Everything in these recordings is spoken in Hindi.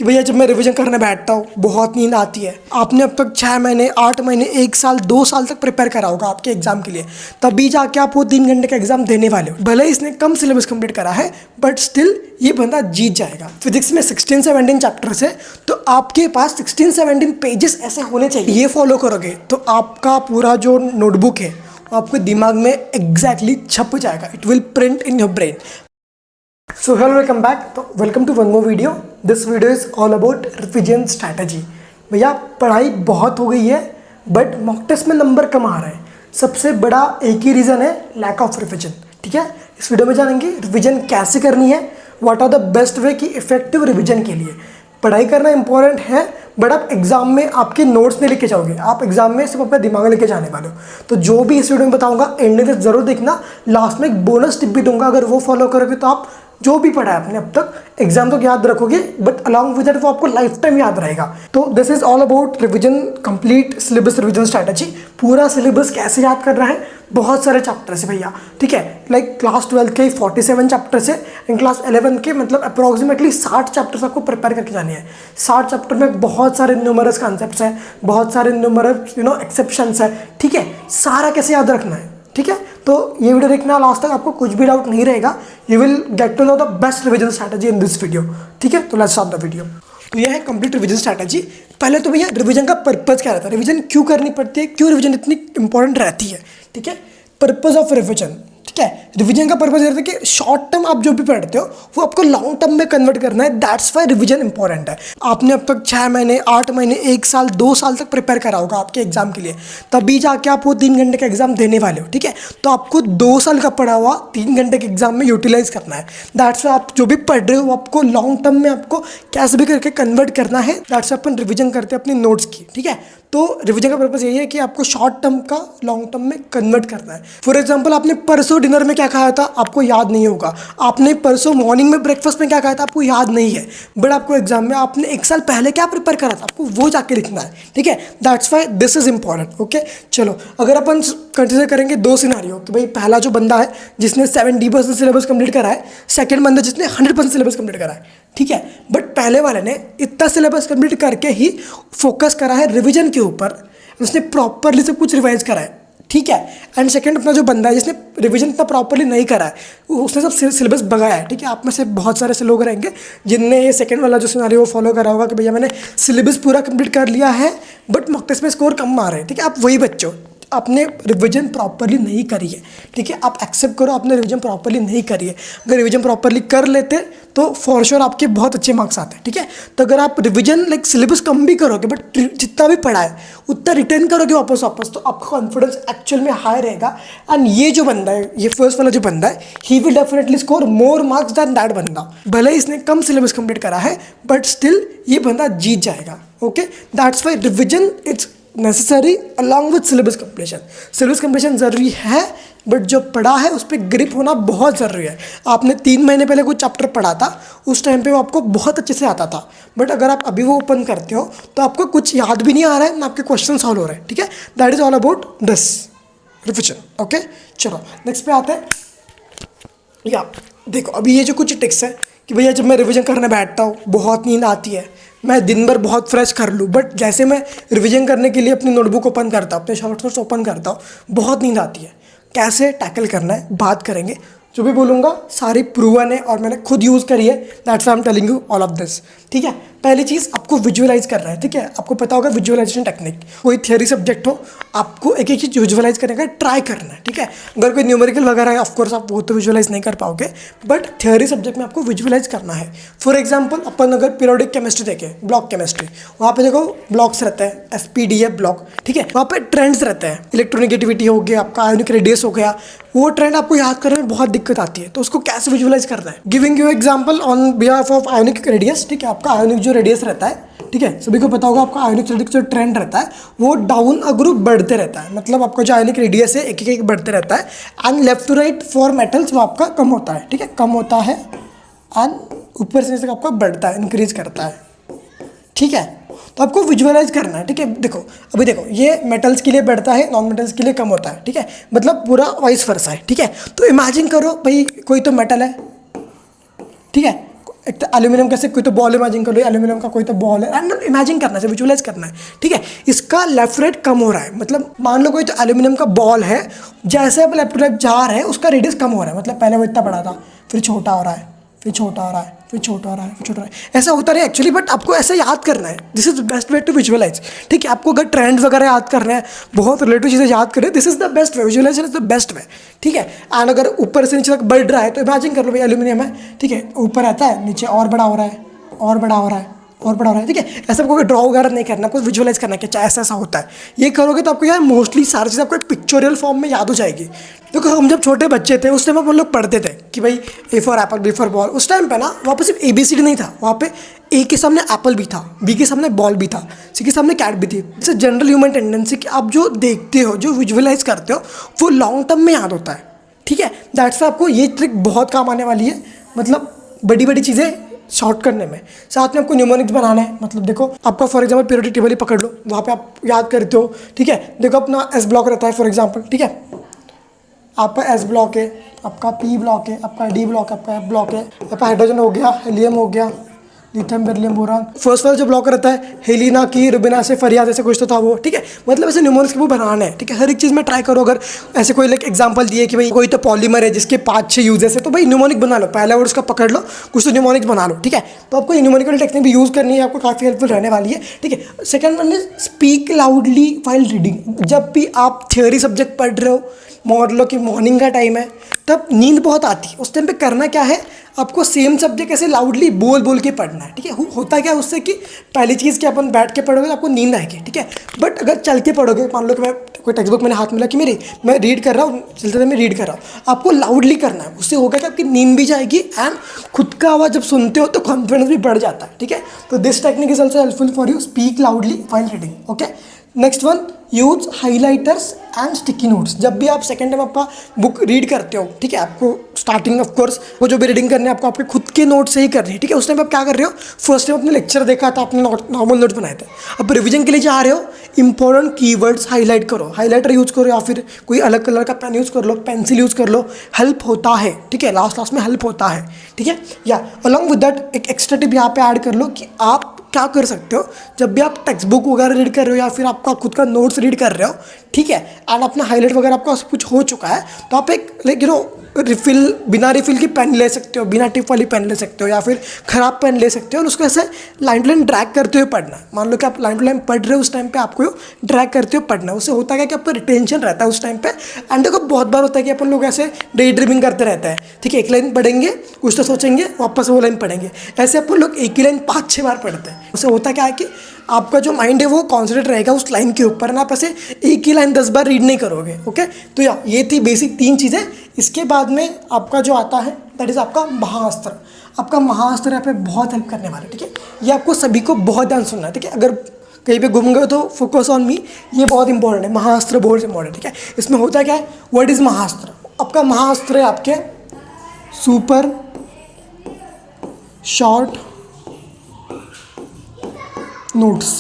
कि भैया जब मैं रिवीजन करने बैठता हूँ बहुत नींद आती है। आपने अब तक 6 महीने, 8 महीने, 1 साल, 2 साल तक प्रिपेयर करा होगा आपके एग्जाम के लिए, तभी जाके आप वो 3 घंटे का एग्जाम देने वाले हो। भले इसने कम सिलेबस कंप्लीट करा है बट स्टिल ये बंदा जीत जाएगा। फिजिक्स में 16-17 चैप्टर्स है, तो आपके पास 16-17 पेजेस ऐसे होने चाहिए। ये फॉलो करोगे तो आपका पूरा जो नोटबुक है आपके दिमाग में एग्जैक्टली छप जाएगा। It will print in your brain. So hello, welcome back. तो welcome to one more video. This video is all about revision strategy. भैया पढ़ाई बहुत हो गई है बट मॉक टेस्ट में नंबर कम आ रहे हैं। सबसे बड़ा एक ही रीज़न है, लैक ऑफ रिविजन। ठीक है, इस वीडियो में जानेंगे रिविजन कैसे करनी है, what are the best way की इफेक्टिव रिविजन के लिए। पढ़ाई करना इंपॉर्टेंट है बट आप एग्जाम में आपके नोट्स नहीं लेके जाओगे, आप एग्जाम में सिर्फ अपना दिमाग लेके जाने वाले हो। तो जो भी इस वीडियो में बताऊंगा एंड तक जरूर देखना। लास्ट में एक बोनस टिप भी दूंगा, अगर वो फॉलो करोगे तो आप जो भी पढ़ा है आपने अब तक एग्जाम तो याद रखोगे बट अलॉन्ग विद दैट वो आपको लाइफ टाइम याद रहेगा। तो this is all about revision, complete syllabus revision strategy. पूरा सिलेबस कैसे याद करना है, बहुत सारे चैप्टर्स है भैया। ठीक है, लाइक क्लास 12 के 47 चैप्टर्स है एंड क्लास 11 के मतलब अप्रोक्सीमेटली 60 चैप्टर्स आपको प्रिपेयर करके जाने हैं। 60 चैप्टर में बहुत सारे न्यूमरस कॉन्सेप्ट्स है, बहुत सारे न्यूमरस एक्सेप्शंस है। ठीक है, सारा कैसे याद रखना है। ठीक है, तो ये वीडियो देखना लास्ट तक, आपको कुछ भी डाउट नहीं रहेगा। You will get to know the best revision strategy in this video. ठीक है, तो लेट्स स्टार्ट द वीडियो। तो ये है कंप्लीट रिविजन स्ट्रैटेजी। पहले तो भैया रिविजन का पर्पस क्या रहता है, रिविजन क्यों करनी पड़ती है, क्यों रिविजन इतनी इंपॉर्टेंट रहती है। ठीक है, पर्पस ऑफ रिविजन। ठीक है, रिविजन का पर्पस ये रहता है कि शॉर्ट टर्म आप जो भी पढ़ते हो वो आपको लॉन्ग टर्म में कन्वर्ट करना है। दैट्स वाई रिविजन इंपॉर्टेंट है। आपने अब तक 6 महीने, 8 महीने, 1 साल, 2 साल तक प्रिपेयर करा होगा आपके एग्जाम के लिए, तभी जाके आप वो 3 घंटे का एग्जाम देने वाले हो। ठीक है, तो आपको 2 साल का पढ़ा हुआ 3 घंटे के एग्जाम में यूटिलाइज करना है। दैट्स वाई आप जो भी पढ़ रहे हो आपको लॉन्ग टर्म में आपको कैसे भी करके कन्वर्ट करना है। दैट्स वाई अपन रिविजन करते हैं अपनी नोट्स की। ठीक है, तो रिविजन का पर्पस यही है कि आपको शॉर्ट टर्म का लॉन्ग टर्म में कन्वर्ट करना है। फॉर एग्जांपल, आपने परसों डिनर में क्या खाया था आपको याद नहीं होगा, आपने परसों मॉर्निंग में ब्रेकफास्ट में क्या खाया था आपको याद नहीं है, बट आपको एग्जाम में आपने 1 साल पहले क्या प्रिपेयर करा था आपको वो जाके लिखना है। ठीक है, that's why this is important. Okay, चलो अगर अपन कंसिडर करेंगे 2 सिनारियो कि भाई पहला जो बंदा है जिसने 70% सिलेबस कंप्लीट करा है, सेकेंड बंदा जिसने 100% सिलेबस कंप्लीट करा है। ठीक है, बट पहले वाले ने इतना सिलेबस कंप्लीट करके ही फोकस करा है रिवीजन के ऊपर, उसने प्रॉपरली सब कुछ रिवाइज करा है। ठीक है, एंड सेकंड अपना जो बंदा है जिसने रिवीजन इतना प्रॉपरली नहीं करा है, उसने सब सिलेबस भगाया है। ठीक है, आप में से बहुत सारे ऐसे लोग रहेंगे जिनने ये सेकंड वाला जो सिनारियो वो फॉलो करा होगा कि भैया मैंने सिलेबस पूरा कंप्लीट कर लिया है बट मॉक टेस्ट में स्कोर कम आ रहे हैं। ठीक है, आप वही बच्चे हो, आपने रिवीजन प्रॉपरली नहीं करी है। ठीक है, आप एक्सेप्ट करो आपने रिवीजन प्रॉपरली नहीं करी है। अगर रिवीजन प्रॉपरली कर लेते तो फॉर श्योर आपके बहुत अच्छे मार्क्स आते हैं। ठीक है, तो अगर आप रिवीजन लाइक सिलेबस कम भी करोगे बट जितना भी पढ़ा है उतना रिटर्न करोगे वापस तो आपका कॉन्फिडेंस एक्चुअल में हाई रहेगा। एंड ये जो बंदा है, ये फर्स्ट वाला जो बंदा है, he will definitely score more marks than that बंदा। भले इसने कम सिलेबस कंप्लीट करा है बट स्टिल ये बंदा जीत जाएगा। Okay, that's why revision it's necessary along with syllabus completion. Syllabus completion ज़रूरी है बट जो पढ़ा है उस पर ग्रिप होना बहुत ज़रूरी है। आपने 3 महीने पहले कोई चैप्टर पढ़ा था, उस टाइम पे वो आपको बहुत अच्छे से आता था, बट अगर आप अभी वो ओपन करते हो तो आपको कुछ याद भी नहीं आ रहा है ना आपके क्वेश्चन सॉल्व हो रहे हैं। ठीक है, that is all about this revision. Okay, चलो नेक्स्ट पे आते हैं। या देखो, अभी ये जो कुछ टिक्स है कि भैया जब मैं रिवीजन करने बैठता हूँ बहुत नींद आती है, मैं दिन भर बहुत फ्रेश कर लूँ बट जैसे मैं रिवीजन करने के लिए अपनी नोटबुक ओपन करता हूँ, अपने शॉर्ट नोट्स ओपन करता हूँ, बहुत नींद आती है। कैसे टैकल करना है बात करेंगे। जो भी बोलूँगा सारी प्रूवन है और मैंने खुद यूज़ करी है। That's I am telling you all of this. ठीक है, पहली चीज़ आपको विजुअलाइज करना है। ठीक है, आपको पता होगा विजुअलाइजेशन टेक्निक। कोई थियरी सब्जेक्ट हो आपको एक एक चीज़ विजुअलाइज करने का ट्राई करना है। ठीक है, अगर कोई न्यूमेरिकल वगैरह है ऑफकोर्स आप वो तो विजुअलाइज नहीं कर पाओगे बट थियरी सब्जेक्ट में आपको विजुअलाइज करना है। फॉर एग्जाम्पल, अपन अगर पीरियोडिक केमिस्ट्री देखें, ब्लॉक केमिस्ट्री, वहाँ पे देखो ब्लॉक्स रहते हैं, SPDF ब्लॉक। ठीक है, वहाँ पे ट्रेंड्स रहते हैं, इलेक्ट्रोनेगेटिविटी हो गया, आपका आयोनिक रेडियस हो गया, वो ट्रेंड आपको याद करने में बहुत दिक्कत आती है। तो उसको कैसे विजुअलाइज करना है, giving you example on behalf of ionic radius. ठीक है, आपका आयोनिक जो रेडियस रहता है, ठीक है, सभी को पता होगा आपका आयोनिक रेडियस जो ट्रेंड रहता है वो डाउन अ ग्रुप बढ़ते रहता है। मतलब आपका जो आयोनिक रेडियस है एक एक बढ़ते रहता है and left to right for metals वो आपका कम होता है। ठीक है, कम होता है एंड ऊपर से आपका बढ़ता है, इंक्रीज करता है। ठीक है, तो आपको विजुअलाइज करना है। ठीक है, देखो अभी देखो ये मेटल्स के लिए बढ़ता है, नॉन मेटल्स के लिए कम होता है। ठीक है, मतलब पूरा वाइस वर्सा है। ठीक है, तो इमेजिन करो भाई कोई तो मेटल है, ठीक है, एक तो एल्यूमिनियम कैसे, कोई तो बॉल इमेजिन कर लो, एल्यूमिनियम का कोई तो बॉल है, एंड इमेजिन करना है, विजुअलाइज करना है, ठीक है। इसका लेफ्ट राइट कम हो रहा है, मतलब मान लो कोई तो एल्यूमिनियम का बॉल है, जैसे अब लेफ्ट टू लेफ्ट जा रहा है उसका रेडियस कम हो रहा है, मतलब पहले वो इतना बड़ा था, फिर छोटा हो रहा है, फिर छोटा हो रहा है, फिर छोटा हो रहा है, फिर छोटा हो रहा है, ऐसा होता रहे एक्चुअली। बट आपको ऐसे याद करना है, this is best way to visualise, ठीक है। आपको अगर ट्रेंड्स वगैरह याद करना है, बहुत रिलेटिव चीज़ें याद करें, this is the best way, visualisation is the best way, ठीक है। एंड अगर ऊपर से नीचे तक बढ़ रहा है तो इमेजिन कर लो भाई एल्यूमिनियम है, ठीक है, ऊपर आता है, नीचे और बड़ा हो रहा है, और बड़ा हो रहा है, और बड़ा हो रहा है, ठीक है। ऐसा आपको ड्रॉ वगैरह नहीं करना, आपको विजुअलाइज करना कि ऐसा ऐसा होता है। ये करोगे तो आपको यार मोस्टली सारी चीज़ आपको एक पिक्चोरियल फॉर्म में याद हो जाएगी। देखो हम जब छोटे बच्चे थे उस टाइम हम लोग पढ़ते थे कि भाई A for apple, B for ball. उस टाइम पे ना वहाँ पे सिर्फ ABCD नहीं था, वहाँ पे ए के सामने एप्पल भी था, बी के सामने बॉल भी था, सी के सामने कैट भी थी। इट्स जनरल ह्यूमन टेंडेंसी कि आप जो देखते हो, जो विजुअलाइज करते हो, वो लॉन्ग टर्म में याद होता है, ठीक है। दैट्स आपको ये ट्रिक बहुत काम आने वाली है, मतलब बड़ी बड़ी चीज़ें शॉर्ट करने में। साथ में आपको न्यूमोनिक्स बनाना है, मतलब देखो आपका फॉर एग्जांपल पीरियोडिक टेबल ही पकड़ लो, वहाँ पे आप याद करते हो, ठीक है। देखो अपना S ब्लॉक रहता है फॉर एग्जांपल, ठीक है, आपका S ब्लॉक है, आपका P ब्लॉक है, आपका D ब्लॉक है, आपका F ब्लॉक है, आपका हाइड्रोजन हो गया, हीलियम हो गया, लिथियम बेरिलियम बोरान। फर्स्ट वाला जो ब्लॉक रहता है हेलिना की रुबिना से फरियाद, ऐसे कुछ तो था वो, ठीक है। मतलब ऐसे न्यूमोनिक्स के वो बनाना है, ठीक है। हर एक चीज़ में ट्राई करो। अगर ऐसे कोई लाइक एग्जांपल दिए कि भाई कोई तो पॉलीमर है जिसके 5-6 यूजेस है, तो भाई न्यूमोनिक बना लो, पहला वर्ड उसका पकड़ लो, कुछ तो न्यूमोनिक्स बना लो, ठीक है। तो आपको न्यूमोनिकल टेक्निक भी यूज़ करनी है, आपको काफ़ी हेल्पफुल रहने वाली है, ठीक है। Second one is speak loudly while reading. जब भी आप थियोरी सब्जेक्ट पढ़ रहे हो, मान लो कि मॉर्निंग का टाइम है, तब नींद बहुत आती है, उस टाइम पे करना क्या है, आपको सेम सब्जेक्ट ऐसे लाउडली बोल बोल के पढ़ना है, ठीक है। होता क्या है उससे कि पहली चीज़ कि अपन बैठ के पढ़ोगे तो आपको नींद आएगी, ठीक है। बट अगर चल के पढ़ोगे, मान लो कि मैं कोई टेक्स्ट बुक मैंने हाथ में ला कि मैं रीड कर रहा हूँ, चलते चलते मैं रीड कर रहा हूँ, आपको लाउडली करना है। उससे होगा कि आपकी नींद भी जाएगी एंड खुद का आवाज़ जब सुनते हो तो कॉन्फिडेंस भी बढ़ जाता है, ठीक है। तो this technique is also helpful for you, speak loudly while reading, okay. Next one, use highlighters and sticky notes. जब भी आप सेकंड टाइम आपका बुक रीड करते हो, ठीक है, आपको स्टार्टिंग ऑफ कोर्स वो जो भी रीडिंग करनी है आपको आपके खुद के नोट से ही करनी है, ठीक है। उस टाइम आप क्या कर रहे हो, फर्स्ट टाइम अपने लेक्चर देखा था, आपने नॉर्मल नोट्स बनाए थे, अब रिवीजन के लिए जा रहे हो, इंपॉर्टेंट कीवर्ड्स हाईलाइट करो, हाईलाइटर यूज़ करो या फिर कोई अलग कलर का पेन यूज़ कर लो, पेंसिल यूज़ कर लो, हेल्प होता है, ठीक है। लास्ट में हेल्प होता है, ठीक है। या अलॉन्ग विद दैट एक एक्स्ट्रा टिप यहाँ पे ऐड कर लो कि आप क्या कर सकते हो, जब भी आप टेक्स्ट बुक वगैरह रीड कर रहे हो या फिर आपका खुद का नोट्स रीड कर रहे हो, ठीक है, एंड अपना हाईलाइट वगैरह आपका सब कुछ हो चुका है, तो आप एक लाइक रिफिल, बिना रिफिल की पेन ले सकते हो, बिना टिप वाली पेन ले सकते हो, या फिर ख़राब पेन ले सकते हो और उसको ऐसे लाइन टू लाइन ड्रैग करते हुए पढ़ना है। मान लो कि आप लाइन टू लाइन पढ़ रहे हो, उस टाइम पे आपको ड्रैग करते हुए पढ़ना है। उससे होता है कि आपका रिटेंशन रहता है उस टाइम पे। एंड देखो बहुत बार होता है कि अपन लोग ऐसे डे ड्रीमिंग करते रहते हैं, ठीक है, एक लाइन पढ़ेंगे, कुछ तो सोचेंगे, वापस वो लाइन पढ़ेंगे, ऐसे अपन लोग एक ही लाइन 5-6 बार पढ़ते हैं। उससे होता क्या है कि आपका जो माइंड है वो कॉन्सेंट्रेट रहेगा उस लाइन के ऊपर ना, आप ऐसे एक ही लाइन 10 बार रीड नहीं करोगे, ओके। तो ये थी बेसिक 3 चीज़ें। इसके बाद में आपका जो आता है दैट इज़ आपका महाअस्त्र। आपका महाअस्त्र यहाँ पे बहुत हेल्प करने वाला है, ठीक है। ये आपको सभी को बहुत ध्यान सुनना है, ठीक है। अगर कहीं पे घूम गए तो फोकस ऑन मी, ये बहुत इंपॉर्टेंट है। महाअस्त्र बहुत इंपॉर्टेंट, ठीक है। इसमें होता क्या है, व्हाट इज़ महाअस्त्र। आपका महाअस्त्र है आपके सुपर शॉर्ट नोट्स,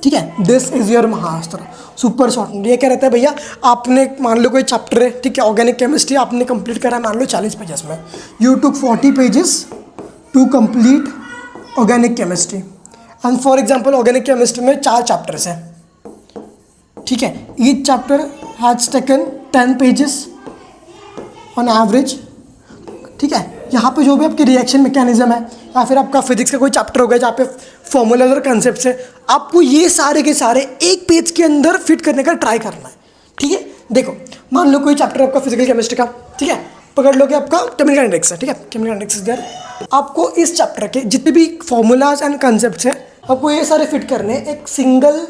ठीक है। दिस इज योर महाअस्त्र, सुपर शॉर्ट नोट। ये क्या रहता है भैया, आपने मान लो कोई चैप्टर है, ठीक है, ऑर्गेनिक केमिस्ट्री आपने कंप्लीट करा मान लो 40 पेजेस में, you took 40 pages to complete organic chemistry. And for example organic chemistry में 4 चैप्टर्स हैं, ठीक है। Each chapter has taken 10 pages on average, ठीक है। यहाँ पे जो भी आपकी रिएक्शन मैकेनिज्म है या फिर आपका फिजिक्स का कोई चैप्टर हो गया जहाँ पे फॉर्मूलाज और कंसेप्ट है, आपको ये सारे के सारे एक पेज के अंदर फिट करने का ट्राई करना है, ठीक है। देखो मान लो कोई चैप्टर आपका फिजिकल केमिस्ट्री का, ठीक है, पकड़ लो कि आपका केमिकल इंडेक्स है, ठीक है, केमिकल इंडेक्स इज देयर। आपको इस चैप्टर के जितने भी फॉर्मूलाज एंड कंसेप्ट है आपको ये सारे फिट करने एक सिंगल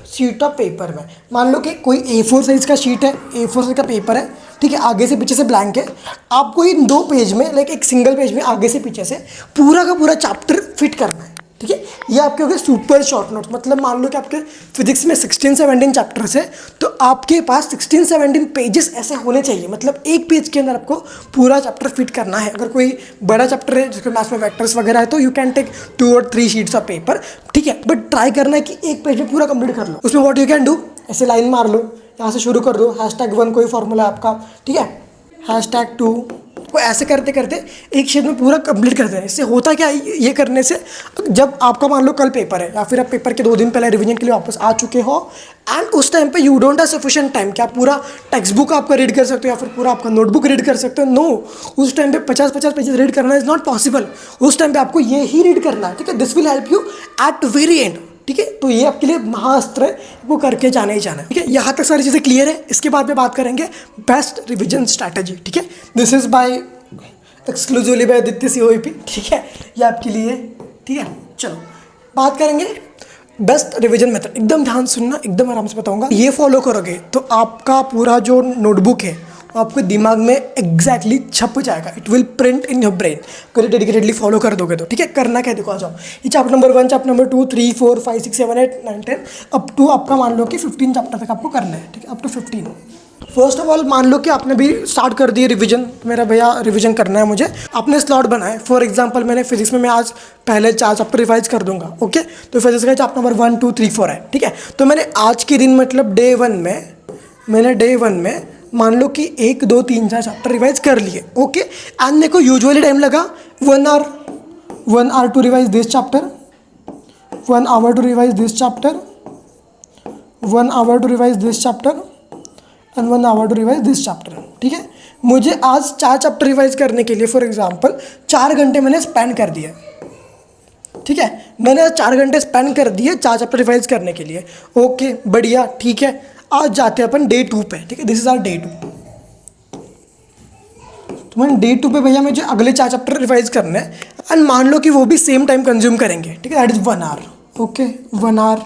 शीट ऑफ पेपर में। मान लो कि कोई A4 साइज़ का शीट है, A4 साइज़ का पेपर है, ठीक है, आगे से पीछे से ब्लैंक है। आपको इन 2 पेज में लाइक एक सिंगल पेज में आगे से पीछे से पूरा का पूरा चैप्टर फिट करना है, ठीक है। ये आपके हो गए सुपर शॉर्ट नोट्स। मतलब मान लो कि आपके फिजिक्स में 16-17 चैप्टर्स है, तो आपके पास 16-17 पेजेस ऐसे होने चाहिए। मतलब एक पेज के अंदर आपको पूरा चैप्टर फिट करना है। अगर कोई बड़ा चैप्टर है जिसके मैथ्स में वेक्टर्स वगैरह है तो यू कैन टेक 2 और 3 शीट्स ऑफ पेपर, ठीक है, बट ट्राई करना है कि एक पेज में पूरा कंप्लीट कर लो। उसमें व्हाट यू कैन डू, ऐसे लाइन मार लो, यहाँ से शुरू कर दो, #1 कोई फॉर्मूला आपका, ठीक है, #2 आपको ऐसे करते करते एक शेप में पूरा कंप्लीट कर देना है। इससे होता क्या है, ये करने से जब आपका मान लो कल पेपर है या फिर आप पेपर के 2 दिन पहले रिवीजन के लिए वापस आ चुके हो एंड उस टाइम पे you don't have sufficient time कि आप पूरा टेक्स्ट बुक आपका रीड कर सकते हो या फिर पूरा आपका नोटबुक रीड कर सकते हो। नो, उस टाइम पे 50-50 पेजेस रीड करना इज नॉट पॉसिबल। उस टाइम पे आपको ये ही रीड करना है, ठीक है। This will help you at very end, ठीक है। तो ये आपके लिए महाअस्त्र है, वो करके जाना ही जाना है, ठीक है। यहाँ तक सारी चीज़ें क्लियर है। इसके बाद में बात करेंगे बेस्ट रिविजन स्ट्रैटेजी, ठीक है। This is by exclusively by Aditya COEP, ठीक है। ये आपके लिए, ठीक है। चलो बात करेंगे बेस्ट रिवीजन मेथड। एकदम ध्यान सुनना, एकदम आराम से बताऊंगा। ये फॉलो करोगे तो आपका पूरा जो नोटबुक है वो आपके दिमाग में एग्जैक्टली छप जाएगा। It will print in your brain अगर डेडिकेटेडली फॉलो कर दोगे तो, ठीक है। करना क्या, देखो आ जाओ। ये chapter number 1, chapter number 2, 3, 4, 5, 6, 7, 8, 9, 10 up to आपका मान लो कि 15 चैप्टर तक आपको करना है, ठीक है। Up to 15। First of all मान लो कि आपने भी स्टार्ट कर दिए रिवीजन, मेरा भैया रिवीजन करना है मुझे। आपने स्लॉट बनाए, फॉर एग्जांपल मैंने फिजिक्स में मैं आज पहले 4 चैप्टर रिवाइज कर दूंगा, ओके। तो फिजिक्स का चैप्टर नंबर 1, 2, 3, 4 है, ठीक है। तो मैंने आज के दिन मतलब डे वन में मान लो कि 1, 2, 3, 4 चैप्टर रिवाइज कर लिए, ओके। एंड मेरे को यूजुअली टाइम लगा 1 hour to revise this chapter, 1 hour to revise this chapter, 1 hour to revise this chapter and 1 hour to revise this chapter, ठीक है। मुझे आज 4 चैप्टर रिवाइज करने के लिए फॉर एग्जांपल 4 घंटे मैंने स्पेंड कर दिया, ठीक है। मैंने 4 घंटे स्पेंड कर दिए 4 चैप्टर रिवाइज करने के लिए, ओके बढ़िया, ठीक है। आज जाते हैं अपन डे 2 पे, ठीक है। This is our day 2। तो मैंने डे 2 पे भैया मुझे अगले 4 चैप्टर रिवाइज करने हैं एंड मान लो कि वो भी सेम टाइम कंज्यूम करेंगे, ठीक है। That is 1 hour, okay. 1 hour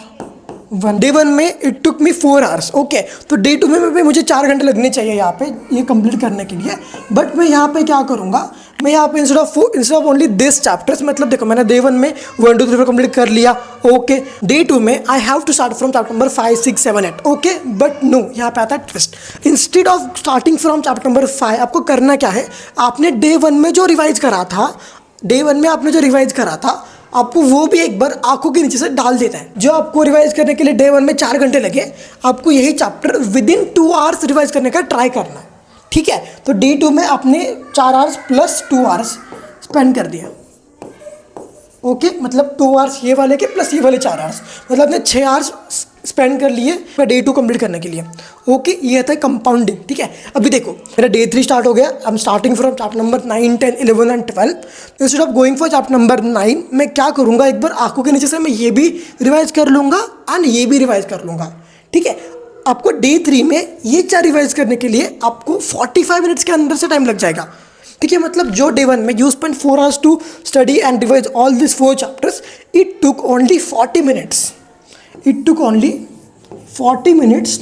day 1 में it took me 4 hours, okay. तो डे 2 में भी मुझे 4 घंटे लगने चाहिए यहाँ पे ये कंप्लीट करने के लिए। बट मैं यहाँ पे क्या करूँगा, मैं यहाँ पे instead of only this chapters, मतलब देखो मैंने डे 1 में 1, 2, 3, 4 कंप्लीट कर लिया, ओके। डे 2 में I have to start from chapter number 5, 6, 7, 8, okay. But no, यहाँ पे आता है twist. Instead of starting from chapter number 5 आपको करना क्या है, आपने डे 1 में जो रिवाइज करा था, डे 1 में आपने जो रिवाइज करा था आपको वो भी एक बार आंखों के नीचे से डाल देता है। जो आपको रिवाइज करने के लिए डे 1 में 4 घंटे लगे, आपको यही चैप्टर विदिन 2 आवर्स रिवाइज करने का ट्राई करना है, ठीक है। तो डे 2 में आपने 4 आवर्स प्लस 2 आवर्स स्पेंड कर दिया, ओके। मतलब 2 आवर्स ये वाले के प्लस ये वाले 4 आवर्स, मतलब आपने 6 आवर्स स्पेंड कर लिए डे 2 कंप्लीट करने के लिए, ओके। ये था कंपाउंडिंग, ठीक है। अभी देखो मेरा डे 3 स्टार्ट हो गया, I am starting from chapter number 9, 10, 11 and 12। Instead of going for chapter number 9 मैं क्या करूँगा, एक बार आंखों के नीचे से मैं ये भी रिवाइज कर लूँगा एंड ये भी रिवाइज कर लूँगा, ठीक है। आपको डे 3 में ये 4 रिवाइज करने के लिए आपको 45 मिनट्स के अंदर से टाइम लग जाएगा, ठीक है। मतलब जो डे 1 में you spend 4 hours to study and revise all this 4 chapters, it took only 40 minutes, it took only 40 minutes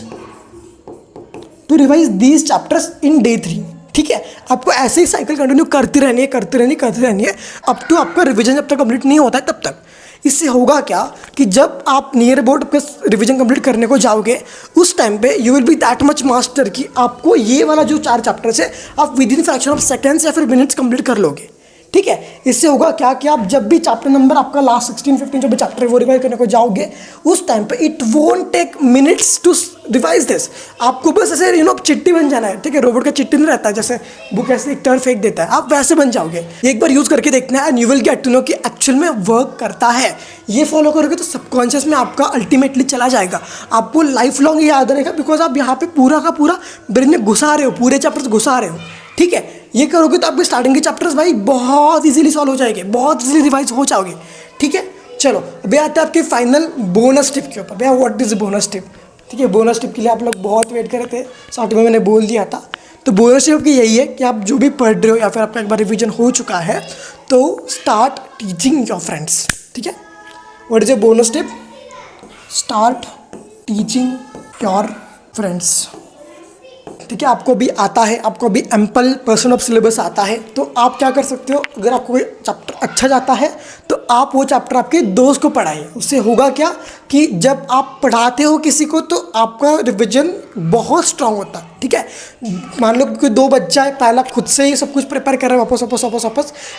to revise these chapters in day 3, ठीक है। आपको ऐसे ही साइकिल कंटिन्यू करती रहनी है अप टू आपका रिवीजन जब तक कंप्लीट नहीं होता है तब तक। इससे होगा क्या कि जब आप नियर अबाउट आपका रिवीजन कंप्लीट करने को जाओगे उस टाइम पे you will be that much master कि आपको ये वाला जो 4 चैप्टर्स है आप with in fraction of seconds या फिर मिनट्स कंप्लीट कर लोगे, ठीक है। इससे होगा क्या कि आप जब भी चैप्टर नंबर आपका लास्ट 16, 15 जो भी चैप्टर है वो रिवाइज करने को जाओगे उस टाइम पे it won't take minutes to revise this. आपको बस ऐसे चिट्ठी बन जाना है, ठीक है। रोबोट का चिट्ठी नहीं रहता जैसे बुक ऐसे एक टर्न फेंक देता है, आप वैसे बन जाओगे। एक बार यूज़ करके देखना है and you will get to know कि एक्चुअल में वर्क करता है। ये फॉलो करोगे तो सबकॉन्शियस में आपका अल्टीमेटली चला जाएगा, आपको लाइफ लॉन्ग ये याद रहेगा बिकॉज आप यहाँ पे पूरा का पूरा ब्रेन में घुसा रहे हो, पूरे चैप्टर्स घुसा रहे हो, ठीक है। ये करोगे तो आपके स्टार्टिंग के चैप्टर्स भाई बहुत इजीली सॉल्व हो जाएंगे, बहुत इजीली रिवाइज हो जाओगे, ठीक है। चलो अभी आते हैं आपके फाइनल बोनस टिप के ऊपर। भैया व्हाट इज बोनस टिप, ठीक है। बोनस टिप के लिए आप लोग बहुत वेट कर रहे थे, स्टार्टिंग में मैंने बोल दिया था। तो बोनस टिप की यही है कि आप जो भी पढ़ रहे हो या फिर आपका एक बार रिविजन हो चुका है तो स्टार्ट टीचिंग योर फ्रेंड्स, ठीक है। What is a bonus tip, start teaching your friends, ठीक है। आपको भी आता है, आपको भी एम्पल % ऑफ सिलेबस आता है, तो आप क्या कर सकते हो, अगर आपको कोई चैप्टर अच्छा जाता है तो आप वो चैप्टर आपके दोस्त को पढ़ाइए। उससे होगा क्या कि जब आप पढ़ाते हो किसी को तो आपका रिविजन बहुत स्ट्रांग होता है, ठीक है। मान लो कि 2 बच्चा है, पहला खुद से ही सब कुछ प्रिपेयर कर रहा है वापस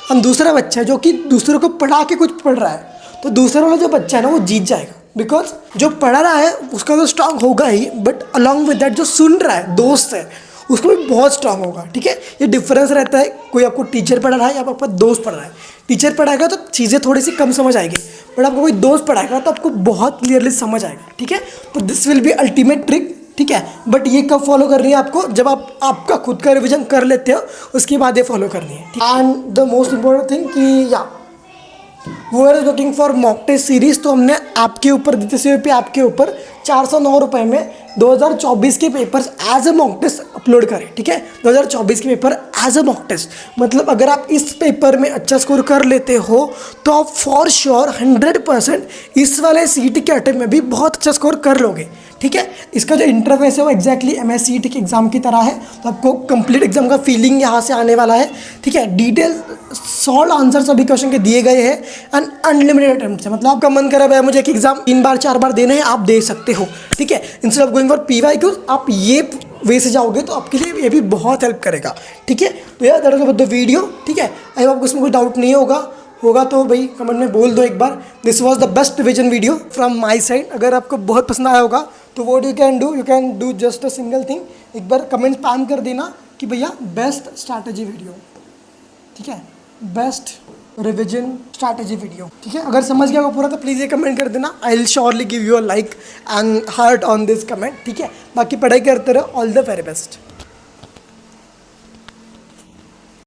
और दूसरा बच्चा है जो कि दूसरों को पढ़ा के कुछ पढ़ रहा है, तो दूसरा वाला जो बच्चा है ना वो जीत जाएगा बिकॉज जो पढ़ा रहा है उसका तो स्ट्रांग होगा ही, बट अलॉन्ग विद दैट जो सुन रहा है दोस्त है उसको भी बहुत स्ट्रांग होगा। ठीक है, ये डिफरेंस रहता है, कोई आपको टीचर पढ़ा रहा है या आपका दोस्त पढ़ रहा है। टीचर पढ़ाएगा तो चीज़ें थोड़ी सी कम समझ आएगी, बट आपको कोई दोस्त पढ़ाएगा तो आपको बहुत क्लियरली समझ आएगा। ठीक है, तो this will be ultimate trick. ठीक है, बट ये कब फॉलो करनी है आपको, जब आप आपका खुद का रिविजन कर लेते हो उसके बाद ये फॉलो करनी है। And the most important thing कि या वो are looking for mock test series, तो हमने आपके ऊपर DTCP आपके ऊपर 409 रुपये में 2024 के papers as a mock test upload करें। ठीक है, 2024 के paper as a mock test, मतलब अगर आप इस पेपर में अच्छा स्कोर कर लेते हो तो आप फॉर श्योर 100% इस वाले CET के अटेम्प्ट में भी बहुत अच्छा स्कोर कर लोगे। ठीक है, इसका जो इंटरफेस है वो एक्जैक्टली MS CET के एग्जाम की तरह है, तो आपको कंप्लीट एग्जाम का फीलिंग यहाँ से आने वाला है। ठीक है, डिटेल सॉल्व आंसर सभी क्वेश्चन के दिए गए हैं एंड अनलिमिटेड अटेम्प्ट है, मतलब आपका मन करा भाई मुझे एक एग्जाम 3 बार 4 बार देने हैं, आप दे सकते हो। ठीक है, instead of going for PYQs आप ये वे से जाओगे तो आपके लिए ये भी बहुत हेल्प करेगा। ठीक है, तो यार दैट वाज द वीडियो। ठीक है, आई होप उसमें कोई डाउट नहीं होगा तो भाई कमेंट में बोल दो एक बार। This was the best revision video from my side. अगर आपको बहुत पसंद आया होगा तो what you can do just a single thing, एक बार कमेंट स्पैम कर देना कि भैया बेस्ट स्ट्रैटेजी वीडियो। ठीक है, बेस्ट रिविजन स्ट्रैटेजी वीडियो। ठीक है, अगर समझ गया होगा पूरा तो प्लीज़ ये कमेंट कर देना। I will surely give you a like and heart on this comment. ठीक है, बाकी पढ़ाई करते रहो। All the very best.